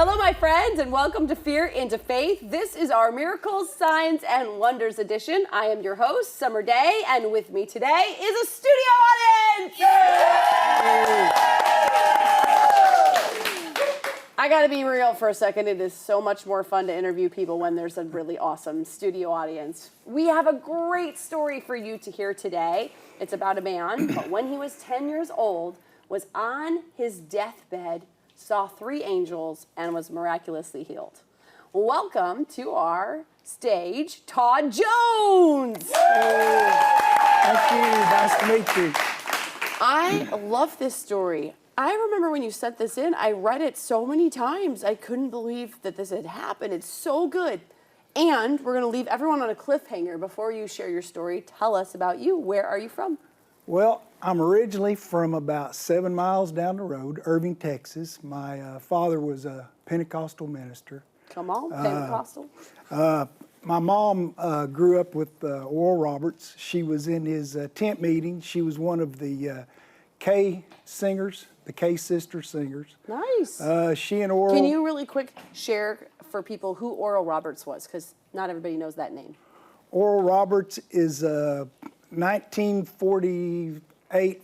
Hello, my friends, and welcome to Fear into Faith. This is our Miracles, Signs, and Wonders edition. I am your host, Summer Day, and with me today is a studio audience! Yay! I gotta be real for a second. It is so much more fun to interview people when there's a really awesome studio audience. We have a great story for you to hear today. It's about a man, but when he was 10 years old, was on his deathbed, saw 3 angels, and was miraculously healed. Welcome to our stage, Todd Jones. Thank you. Nice to meet you. I love this story. I remember when you sent this in, I read it so many times. I couldn't believe that this had happened. It's so good. And we're going to leave everyone on a cliffhanger. Before you share your story, tell us about you. Where are you from? Well, I'm originally from about 7 miles down the road, Irving, Texas. My father was a Pentecostal minister. Come on, Pentecostal. My mom grew up with Oral Roberts. She was in his tent meeting. She was one of the K singers, the K sister singers. Nice. She and Oral. Can you really quick share for people who Oral Roberts was? Because not everybody knows that name. Oral Roberts is 1948.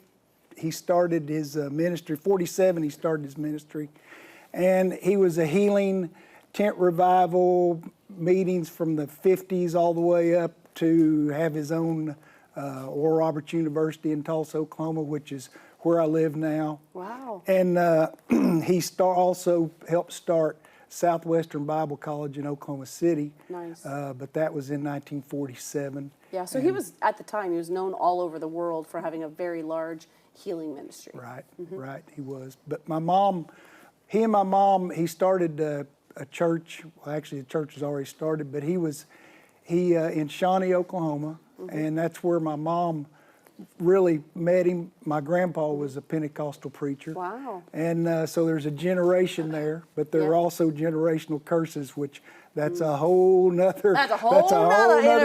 He started his ministry. 47, he started his ministry. And he was a healing tent revival meetings from the 50s all the way up to have his own Oral Roberts University in Tulsa, Oklahoma, which is where I live now. Wow. And he also helped start Southwestern Bible College in Oklahoma City. Nice. But that was in 1947. Yeah, so he was, at the time, he was known all over the world for having a very large healing ministry. Right, right, he was. But my mom, he started a church. Well, actually, the church was already started, but he in Shawnee, Oklahoma, and that's where my mom really met him. My grandpa was a Pentecostal preacher. Wow. And so there's a generation there, but there are also generational curses, which that's a whole nother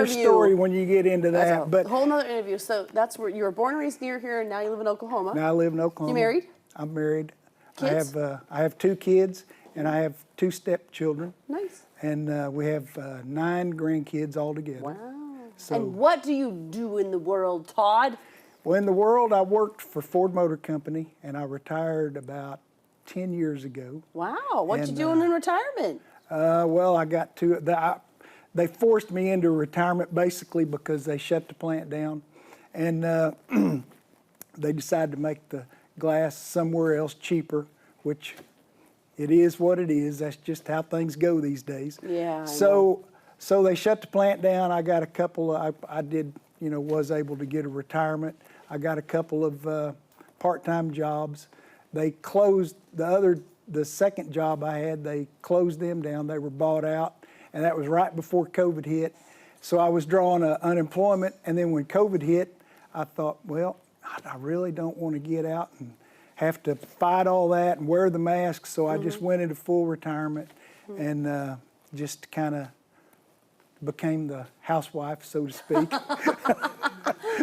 story when you get into that. But a whole nother interview. So that's where you were born and raised near here, and now you live in Oklahoma. Now I live in Oklahoma. You married? I'm married. Kids? I have 2 kids, and I have 2 stepchildren. Nice. And we have 9 grandkids altogether. Wow. So, and what do you do in the world, Todd? Well, in the world, I worked for Ford Motor Company, and I retired about 10 years ago. Wow. What you doing in retirement? Well, I got to they forced me into retirement basically because they shut the plant down, and they decided to make the glass somewhere else cheaper, which it is what it is. That's just how things go these days. Yeah. So they shut the plant down. I got a couple of, I did, was able to get a retirement. I got a couple of part-time jobs. They closed the second job I had, they closed them down. They were bought out, and that was right before COVID hit. So I was drawing unemployment, and then when COVID hit, I thought, well, I really don't want to get out and have to fight all that and wear the mask, so I just went into full retirement and just kind of became the housewife, so to speak.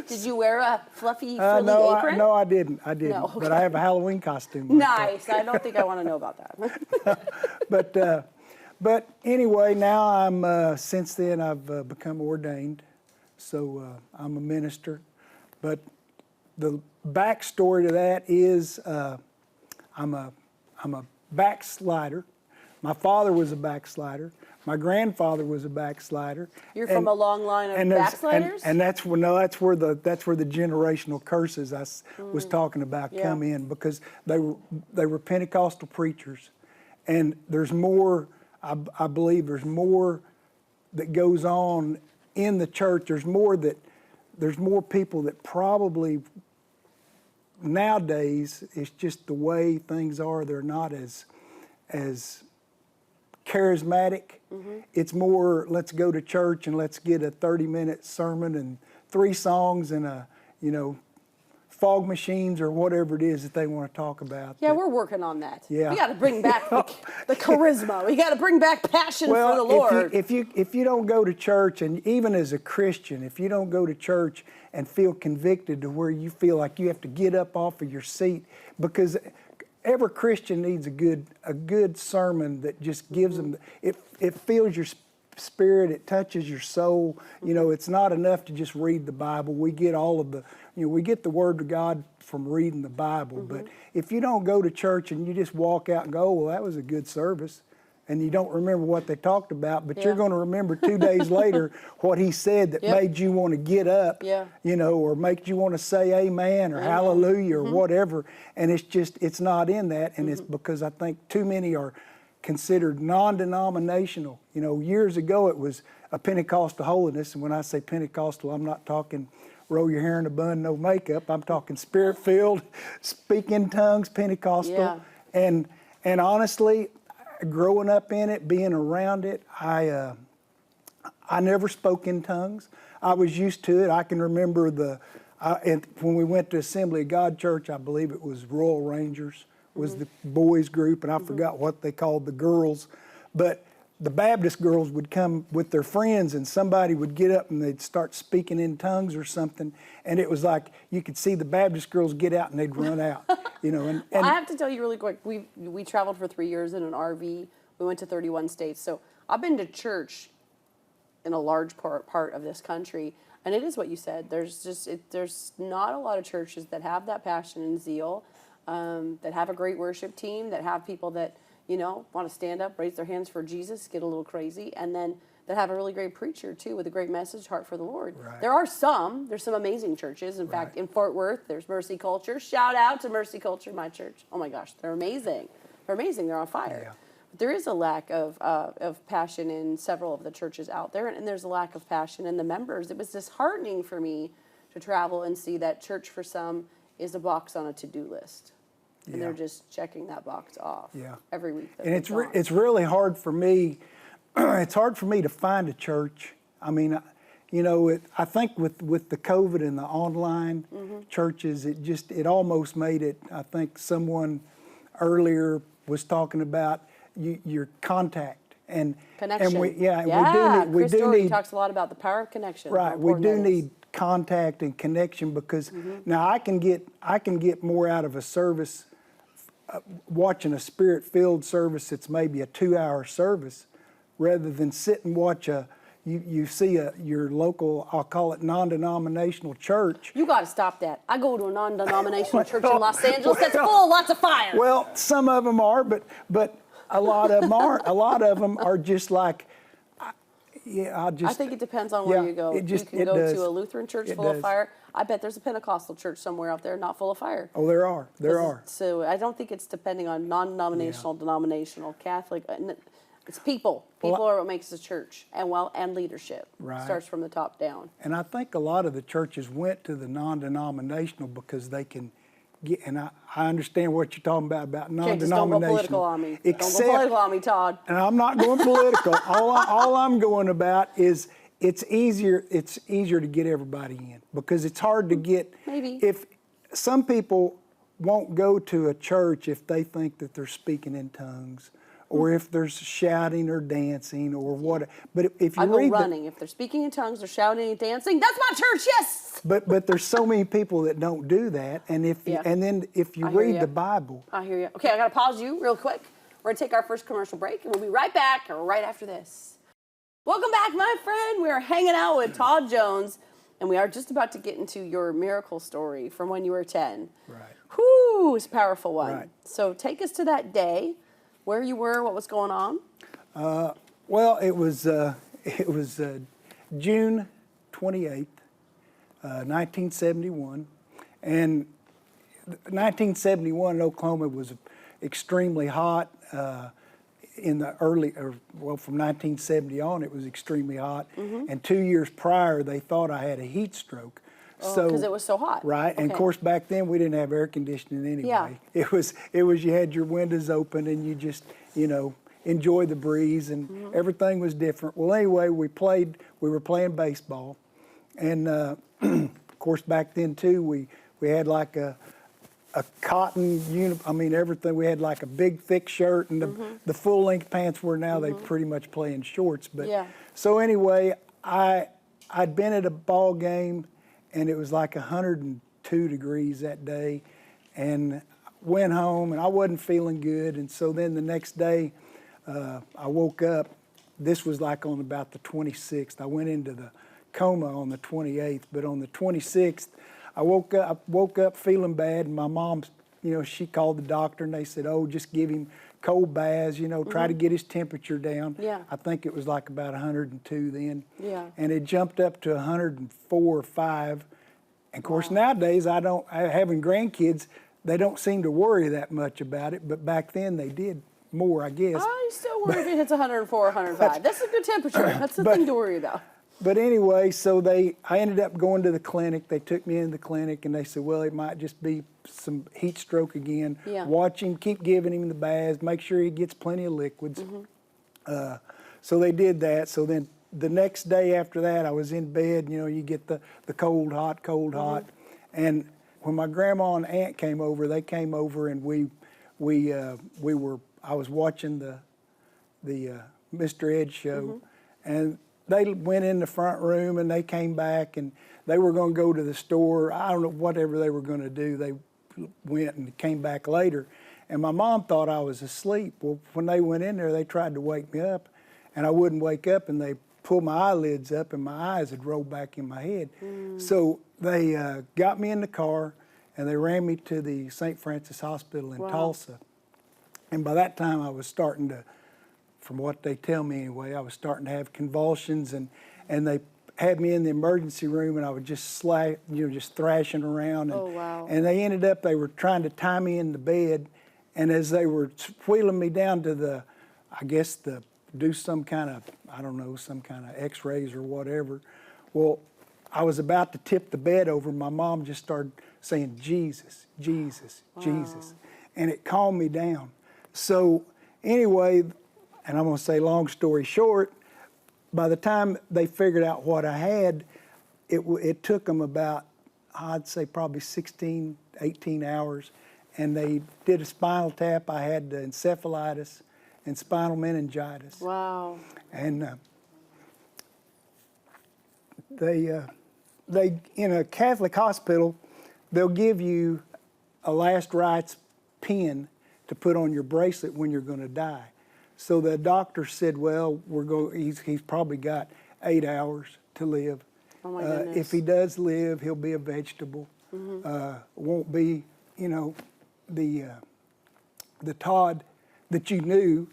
Did you wear a fluffy, frilly apron? No, I didn't. No, okay. But I have a Halloween costume. Nice. I don't think I want to know about that. But anyway, now since then I've become ordained, so I'm a minister. But the backstory to that is I'm a backslider. My father was a backslider. My grandfather was a backslider. You're from a long line of backsliders? And that's where the generational curses I was talking about come in, because they were Pentecostal preachers, and there's more. I believe there's more that goes on in the church. There's more people that probably nowadays, it's just the way things are. They're not as charismatic. It's more, let's go to church and let's get a 30-minute sermon and 3 songs and fog machines or whatever it is that they want to talk about. Yeah, we're working on that. Yeah. We got to bring back the charisma. We got to bring back passion for the Lord. If you don't go to church, and even as a Christian, if you don't go to church and feel convicted to where you feel like you have to get up off of your seat, because every Christian needs a good sermon that just gives them, it fills your spirit, it touches your soul. You know, it's not enough to just read the Bible. We get all of the, we get the Word of God from reading the Bible. But if you don't go to church and you just walk out and go, oh, well, that was a good service, and you don't remember what they talked about, but you're going to remember 2 days later what he said that made you want to get up, you know, or make you want to say amen or hallelujah or whatever. And it's just, it's not in that. And it's because I think too many are considered non-denominational. You know, years ago it was a Pentecostal holiness. And when I say Pentecostal, I'm not talking roll your hair in a bun, no makeup. I'm talking spirit-filled, speak in tongues, Pentecostal. And honestly, growing up in it, being around it, I never spoke in tongues. I was used to it. I can remember when we went to Assembly of God Church, I believe it was Royal Rangers was the boys group, and I forgot what they called the girls. But the Baptist girls would come with their friends, and somebody would get up and they'd start speaking in tongues or something, and it was like you could see the Baptist girls get out and they'd run out, you know. And well, I have to tell you really quick, we traveled for 3 years in an RV. We went to 31 states, so I've been to church in a large part of this country, and it is what you said. There's not a lot of churches that have that passion and zeal, that have a great worship team, that have people that, you know, want to stand up, raise their hands for Jesus, get a little crazy, and then that have a really great preacher, too, with a great message, heart for the Lord. Right. There's some amazing churches. In fact, in Fort Worth, there's Mercy Culture. Shout out to Mercy Culture, my church. Oh, my gosh, they're amazing. They're amazing. They're on fire. Yeah. But there is a lack of passion in several of the churches out there, and there's a lack of passion in the members. It was disheartening for me to travel and see that church for some is a box on a to-do list. And they're just checking that box off every week. And it's really hard for me. It's hard for me to find a church. I mean, you know, I think with the COVID and the online churches, it almost made it. I think someone earlier was talking about your contact and connection. And we Chris do Doherty need. talks a lot about the power of connection. Right, we do need contact and connection because now I can get more out of a service. Watching a spirit-filled service that's maybe a 2-hour service rather than sit and watch you see your local, I'll call it non-denominational church. You got to stop that. I go to a non-denominational church in Los Angeles that's full of lots of fire. Well, some of them are, but a lot of them aren't. A lot of them are just like, I think it depends on where you go. You can go to a Lutheran church full of fire. I bet there's a Pentecostal church somewhere out there not full of fire. Oh, there are. There are. So I don't think it's depending on non-denominational, denominational, Catholic. It's people. People are what makes the church, and leadership. Right. Starts from the top down. And I think a lot of the churches went to the non-denominational because they can get, and I understand what you're talking about non-denominational. Don't go political on me. Don't go political on me, Todd. And I'm not going political. all I'm going about is it's easier to get everybody in because it's hard to get. Maybe. If some people won't go to a church if they think that they're speaking in tongues or if there's shouting or dancing or what. But if you read running. If they're speaking in tongues, they're shouting and dancing. That's my church. Yes. But there's so many people that don't do that, and if you read the Bible. I hear you. Okay, I got to pause you real quick. We're gonna take our first commercial break, and we'll be right back right after this. Welcome back, my friend. We are hanging out with Todd Jones, and we are just about to get into your miracle story from when you were 10. Right. Whoo, it's a powerful one. Right. So take us to that day, where you were, what was going on. Well, it was June 28th, 1971, and 1971 in Oklahoma was extremely hot. In the from 1970 on, it was extremely hot. And 2 years prior, they thought I had a heat stroke. Because it was so hot. Right, and of course back then we didn't have air conditioning anyway. Yeah. It was you had your windows open and you just enjoy the breeze and everything was different. Well, anyway, we were playing baseball, and of course back then too we had like a cotton everything. We had like a big thick shirt and the full length pants where now they pretty much play in shorts. But so anyway, I'd been at a ball game and it was like 102 degrees that day, and went home, and I wasn't feeling good. And so then the next day, I woke up. This was like on about the 26th. I went into the coma on the 28th, but on the 26th, I woke up feeling bad, and my mom, she called the doctor, and they said, "Oh, just give him cold baths, try to get his temperature down." Yeah. I think it was like about 102 then. Yeah. And it jumped up to 104 or 5. And of course, nowadays, having grandkids, they don't seem to worry that much about it, but back then they did more, I guess. I still worry if it hits 104 or 105. That's a good temperature. That's the thing to worry about. But anyway, so I ended up going to the clinic. They took me into the clinic, and they said, well, it might just be some heat stroke again. Yeah. Watch him, keep giving him the baths, make sure he gets plenty of liquids. So they did that. So then the next day after that, I was in bed. You get the cold, hot, cold, hot. And when my grandma and aunt came over, they came over, and I was watching the Mr. Ed show, and they went in the front room, and they came back, and they were going to go to the store. I don't know, whatever they were going to do. They went and came back later, and my mom thought I was asleep. Well, when they went in there, they tried to wake me up, and I wouldn't wake up, and they pulled my eyelids up, and my eyes had rolled back in my head. So they got me in the car, and they ran me to the St. Francis Hospital in Tulsa. And by that time, I was starting to, from what they tell me anyway, I was starting to have convulsions, and they had me in the emergency room, and I was just just thrashing around. And, Oh, wow. And they were trying to tie me in the bed, and as they were wheeling me down to do some kind of, I don't know, some kind of x-rays or whatever. Well, I was about to tip the bed over. My mom just started saying, Jesus, Jesus, Jesus. And it calmed me down. So anyway, and I'm going to say long story short, by the time they figured out what I had, it took them about, I'd say probably 16, 18 hours. And they did a spinal tap. I had encephalitis and spinal meningitis. Wow. And they in a Catholic hospital, they'll give you a last rites pin to put on your bracelet when you're going to die. So the doctor said, well, he's probably got 8 hours to live. Oh my goodness. If he does live, he'll be a vegetable. Won't be, the Todd that you knew.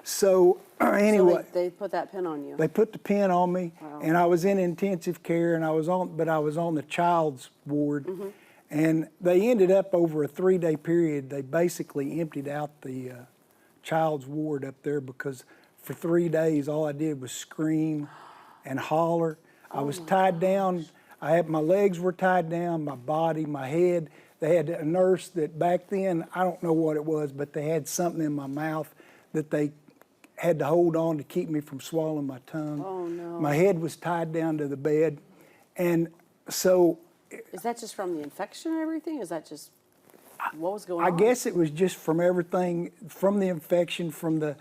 So anyway, so they put that pin on you. they put the pin on me, and I was in intensive care, and I was on the child's ward. And they ended up over a 3-day period, they basically emptied out the child's ward up there, because for 3 days all I did was scream and holler. I was tied down. My legs were tied down, my body, my head. They had a nurse that back then, I don't know what it was, but they had something in my mouth that they had to hold on to keep me from swallowing my tongue. Oh, no. My head was tied down to the bed. And so Is that just from the infection and everything? Is that just what was going on? I guess it was just from everything, from the infection, from the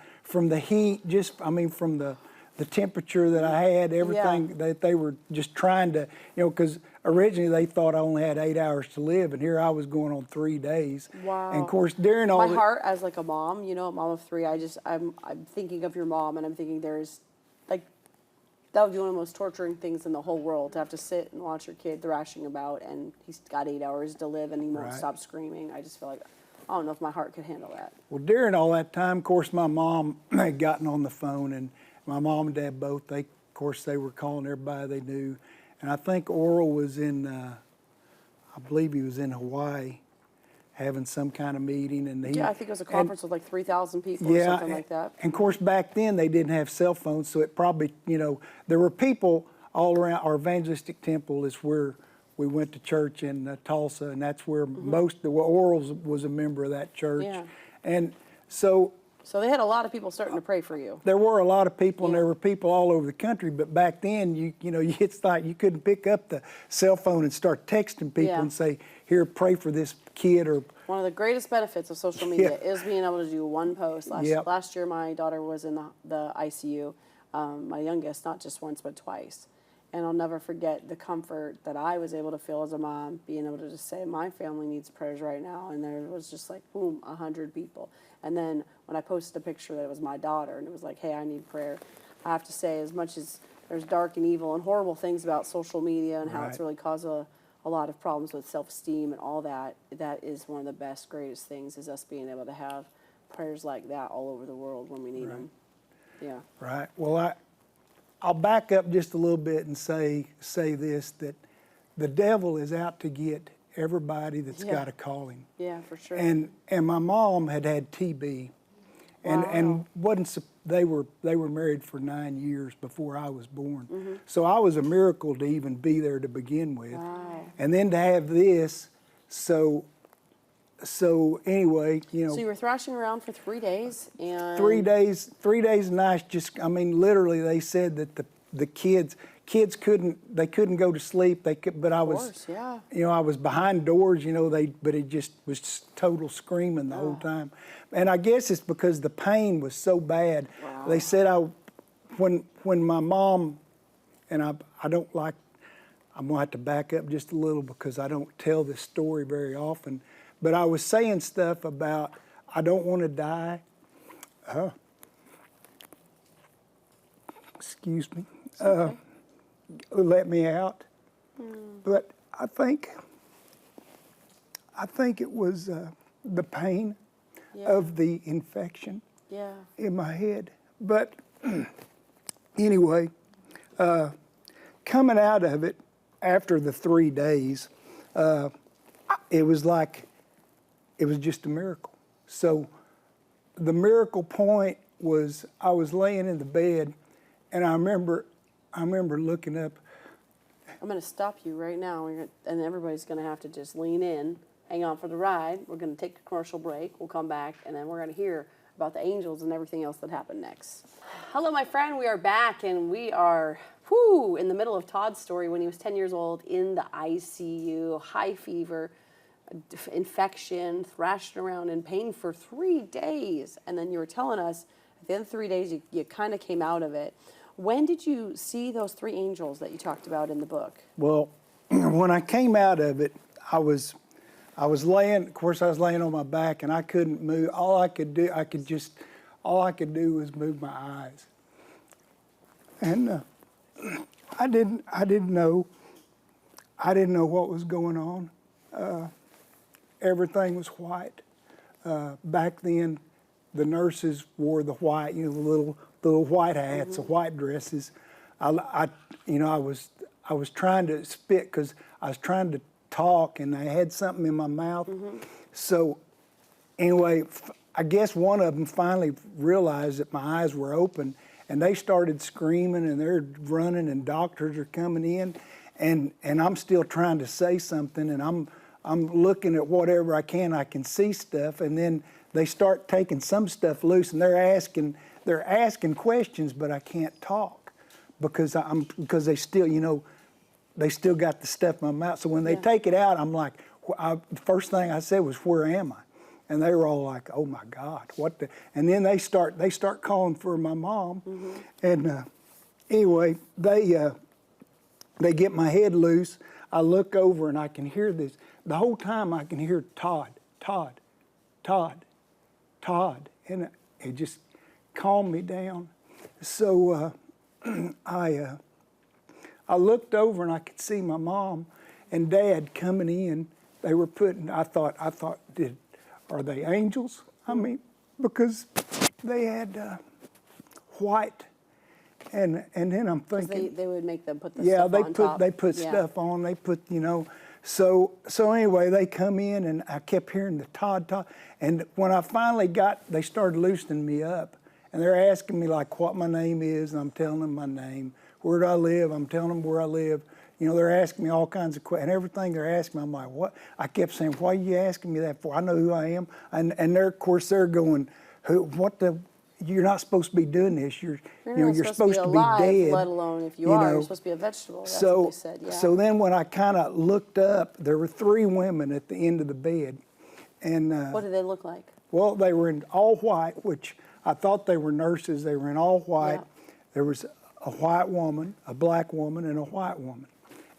heat, from the temperature that I had, everything that they were just trying to, because originally they thought I only had 8 hours to live, and here I was going on 3 days. Wow. And of course, during all my heart as like a mom, a mom of 3, I'm thinking of your mom, and I'm thinking that would be one of the most torturing things in the whole world, to have to sit and watch your kid thrashing about, and he's got 8 hours to live, and he won't stop screaming. I just feel like, I don't know if my heart could handle that. Well, during all that time, of course, my mom had gotten on the phone, and my mom and dad both, they were calling everybody they knew. And I think Oral was I believe he was in Hawaii having some kind of meeting. And I think it was a conference with like 3,000 people or something like that. And of course, back then they didn't have cell phones, so it probably, there were people all around. Our evangelistic temple is where we went to church in Tulsa, and that's where Oral was a member of that church. Yeah. And so they had a lot of people starting to pray for you. there were a lot of people, and there were people all over the country. But back then, it's like you couldn't pick up the cell phone and start texting people and say, "Here, pray for this kid." Or one of the greatest benefits of social media is being able to do one post. Last year, my daughter was in the ICU, my youngest, not just once but twice. And I'll never forget the comfort that I was able to feel as a mom, being able to just say, my family needs prayers right now. And there was just like, boom, 100 people. And then when I posted a picture that it was my daughter, and it was like, hey, I need prayer. I have to say, as much as there's dark and evil and horrible things about social media and how it's really caused a lot of problems with self-esteem and all that, that is one of the best, greatest things, is us being able to have prayers like that all over the world when we need them. Yeah. Right. Well, I'll back up just a little bit and say this, that the devil is out to get everybody that's got a calling. Yeah, for sure. And my mom had TB, and they were married for 9 years before I was born. So I was a miracle to even be there to begin with. Wow. And then to have this, so anyway, you know. So you were thrashing around for 3 days, and 3 days nights. Just, I mean, literally, they said that the kids couldn't go to sleep. But I was, you know, I was behind doors. You know, but it just was total screaming the whole time. And I guess it's because the pain was so bad. Wow. They said when my mom, and I don't like. I'm gonna have to back up just a little because I don't tell this story very often. But I was saying stuff about, I don't want to die. Excuse me. Okay. Let me out. But I think it was the pain of the infection in my head. But anyway, coming out of it after the 3 days, it was just a miracle. So the miracle point was I was laying in the bed, and I remember looking up. I'm going to stop you right now, and everybody's going to have to just lean in, hang on for the ride. We're going to take a commercial break. We'll come back, and then we're going to hear about the angels and everything else that happened next. Hello, my friend. We are back, and we are in the middle of Todd's story when he was 10 years old in the ICU, high fever, infection, thrashing around in pain for 3 days. And then you were telling us at the end of 3 days you kind of came out of it. When did you see those 3 angels that you talked about in the book? Well, when I came out of it, I was laying, of course I was laying on my back, and I couldn't move. All I could do was move my eyes. And I didn't know what was going on. Everything was white. Back then, the nurses wore the white, you know, the little white hats, the white dresses. I was trying to spit because I was trying to talk, and I had something in my mouth. So anyway, I guess one of them finally realized that my eyes were open, and they started screaming, and they're running, and doctors are coming in, and I'm still trying to say something, and I'm looking at whatever I can see stuff, and then they start taking some stuff loose, and they're asking questions, but I can't talk because they still, you know, they still got the stuff in my mouth. So when they take it out, I'm like, the first thing I said was, "Where am I?" And they were all like, "Oh my God, what the?" And then they start calling for my mom, and anyway, they get my head loose. I look over and I can hear this. The whole time I can hear Todd, Todd, Todd, Todd, and it just calmed me down. So I looked over and I could see my mom and Dad coming in. They were putting. I thought, are they angels? I mean, because they had white. And then I'm thinking they would make them put the stuff on top. They put stuff on. They put, you know. So anyway, they come in, and I kept hearing the Todd. And when I finally they started loosening me up, and they're asking me like what my name is, and I'm telling them my name. Where do I live? I'm telling them where I live. You know, they're asking me all kinds of questions, and everything they're asking me, I'm like, what? I kept saying, why are you asking me that for? I know who I am. And they're, of course, they're going, you're not supposed to be doing this. You're supposed to be dead. Let alone if you are, you're supposed to be a vegetable. That's what they said. Yeah. So then when I kind of looked up, there were 3 women at the end of the bed, and what did they look like? Well, they were in all white, which I thought they were nurses. They were in all white. Yeah. There was a white woman, a black woman, and a white woman.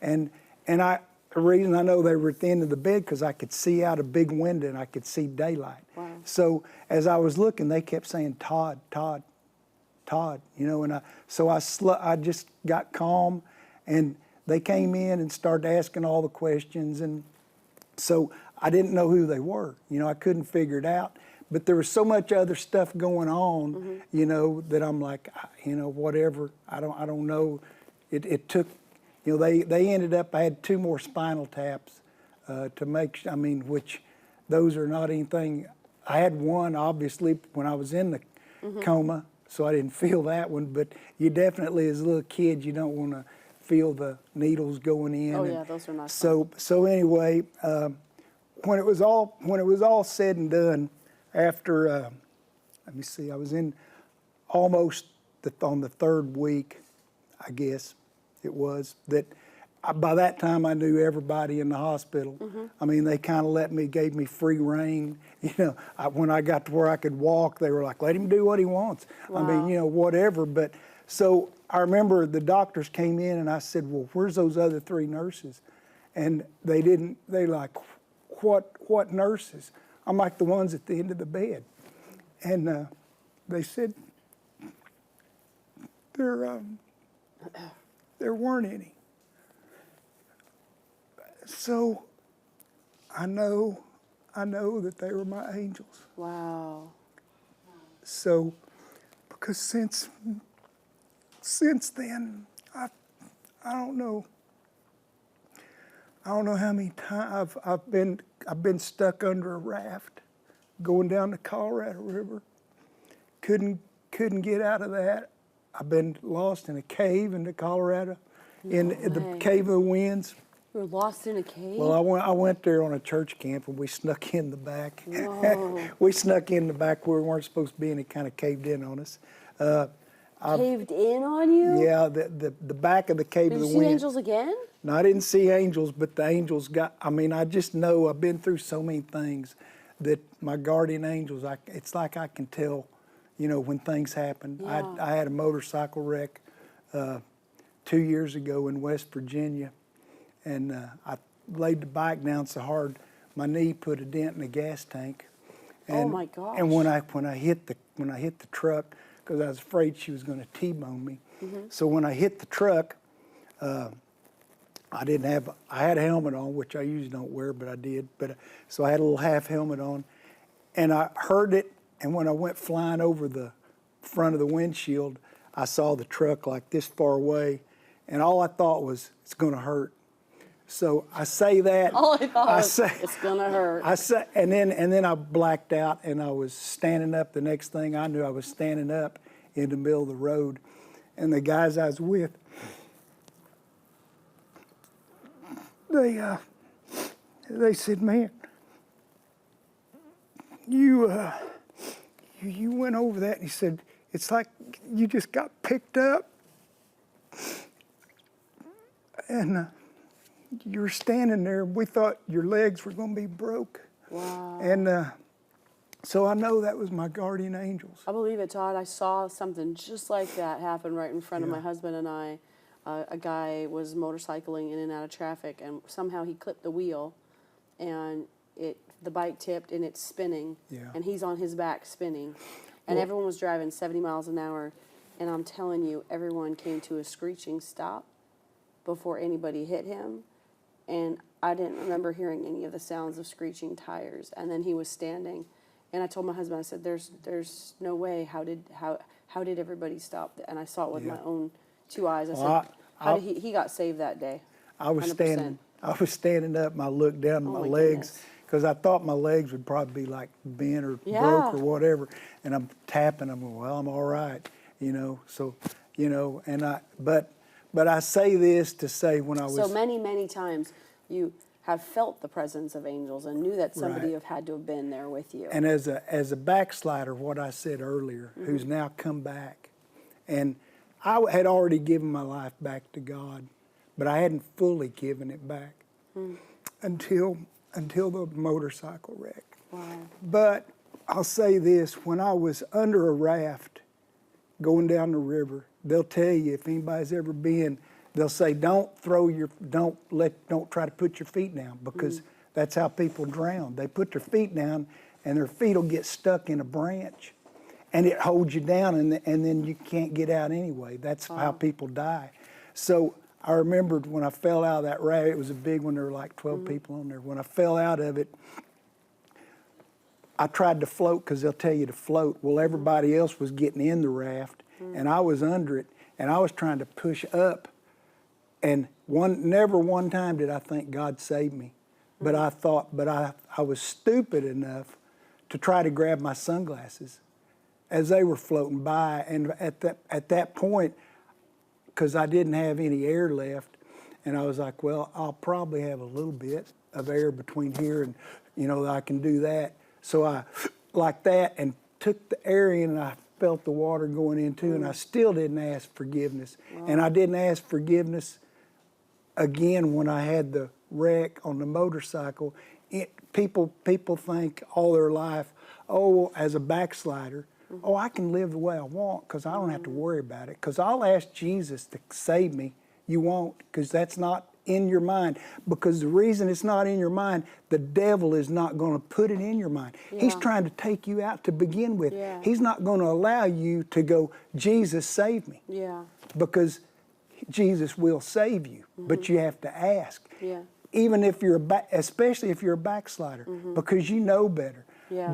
And the reason I know they were at the end of the bed, because I could see out a big window and I could see daylight. Wow. So as I was looking, they kept saying, Todd, Todd, Todd, you know, and I just got calm, and they came in and started asking all the questions, and so I didn't know who they were. You know, I couldn't figure it out. But there was so much other stuff going on, you know, that I'm like, you know, whatever. I don't know. It took, you know, they ended up. I had 2 more spinal taps to make. I mean, which those are not anything. I had one obviously when I was in the coma, so I didn't feel that one. But you definitely, as a little kid, you don't want to feel the needles going in. Oh yeah, those are not. So anyway, when it was all said and done, after let me see, I was in almost on the 3rd week, I guess it was, that by that time I knew everybody in the hospital. I mean, they kind of gave me free rein. You know, when I got to where I could walk, they were like, let him do what he wants. Wow. I mean, you know, whatever. But so I remember the doctors came in and I said, well, where's those other 3 nurses? And they like, what nurses? I'm like, the ones at the end of the bed. And they said, there weren't any. So I know that they were my angels. Wow. So, because since then, I don't know how many times I've been stuck under a raft going down the Colorado River. Couldn't get out of that. I've been lost in a cave in the Colorado, in the Cave of the Winds. You were lost in a cave? Well, I went there on a church camp, and we snuck in the back. Whoa. We snuck in the back where we weren't supposed to be, and it kind of caved in on us. Caved in on you? Yeah, the back of the Cave Did of the you see Winds. angels again? No, I didn't see angels, but the angels I mean, I just know I've been through so many things that my guardian angels, it's like I can tell, you know, when things happen. Yeah. I had a motorcycle wreck 2 years ago in West Virginia, and I laid the bike down so hard my knee put a dent in the gas tank. And, Oh my gosh. And when I hit the truck, because I was afraid she was going to T-bone me. So when I hit the truck, I had a helmet on, which I usually don't wear, but I did. So I had a little half helmet on, and I heard it. And when I went flying over the front of the windshield, I saw the truck like this far away, and all I thought was, it's going to hurt. So I say that. All I thought was, it's going to hurt. And then I blacked out, and I was standing up. The next thing I knew, I was standing up in the middle of the road, and the guys I was with, they said, man, you went over that. And he said, it's like you just got picked up, and you were standing there. We thought your legs were going to be broke. Wow. And so I know that was my guardian angels. I believe it, Todd. I saw something just like that happen right in front of my husband and I. A guy was motorcycling in and out of traffic, and somehow he clipped the wheel, and the bike tipped, and it's spinning, and he's on his back spinning. And everyone was driving 70 miles an hour, and I'm telling you, everyone came to a screeching stop before anybody hit him. And I didn't remember hearing any of the sounds of screeching tires. And then he was standing, and I told my husband, I said, "There's no way. How did everybody stop?" And I saw it with my own 2 eyes. I said, "How did he got saved that day?" I was 100%. standing up, and I looked down at my legs, because I thought my legs would probably be like bent or broke or whatever. And I'm tapping them. Well, I'm all right, you know. So, you know, but I say this to say when I was So many times you have felt the presence of angels and knew that somebody Right. had to have been there with you. And as a backslider, what I said earlier, who's now come back, and I had already given my life back to God, but I hadn't fully given it back until the motorcycle wreck. Wow. But I'll say this: when I was under a raft going down the river. They'll tell you, if anybody's ever been, they'll say, don't try to put your feet down, because that's how people drown. They put their feet down and their feet will get stuck in a branch and it holds you down, and then you can't get out anyway. That's how people die. So I remembered when I fell out of that raft, it was a big one, there were like 12 people on there. When I fell out of it, I tried to float, because they'll tell you to float. Well, everybody else was getting in the raft and I was under it, and I was trying to push up. And never one time did I think God saved me. But I thought, I was stupid enough to try to grab my sunglasses as they were floating by. And at that point, because I didn't have any air left, and I was like, well, I'll probably have a little bit of air between here and, I can do that. So I, like that, and took the air in, and I felt the water going in too, and I still didn't ask forgiveness. Wow. And I didn't ask forgiveness again when I had the wreck on the motorcycle. People think all their life, as a backslider, I can live the way I want because I don't have to worry about it, because I'll ask Jesus to save me. You won't, because that's not in your mind. Because the reason it's not in your mind, the devil is not going to put it in your mind. Yeah. He's trying to take you out to begin with. Yeah. He's not going to allow you to go, Jesus, save me. Yeah. Because Jesus will save you, but you have to ask. Yeah. Even if you're especially if you're a backslider, because you know better. Yeah.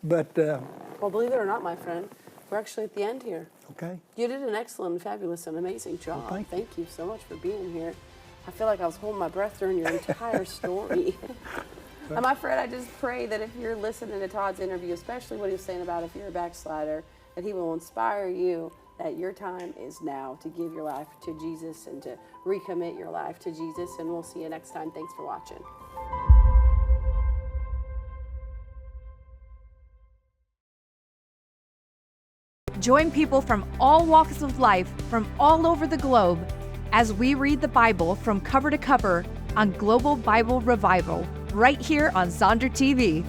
But well, believe it or not, my friend, we're actually at the end here. Okay. You did an excellent, fabulous, and amazing job. Well, thank you so much for being here. I feel like I was holding my breath during your entire story. And my friend, I just pray that if you're listening to Todd's interview, especially what he was saying about if you're a backslider, that he will inspire you that your time is now to give your life to Jesus and to recommit your life to Jesus. And we'll see you next time. Thanks for watching. Join people from all walks of life from all over the globe as we read the Bible from cover to cover on Global Bible Revival right here on Zonder TV.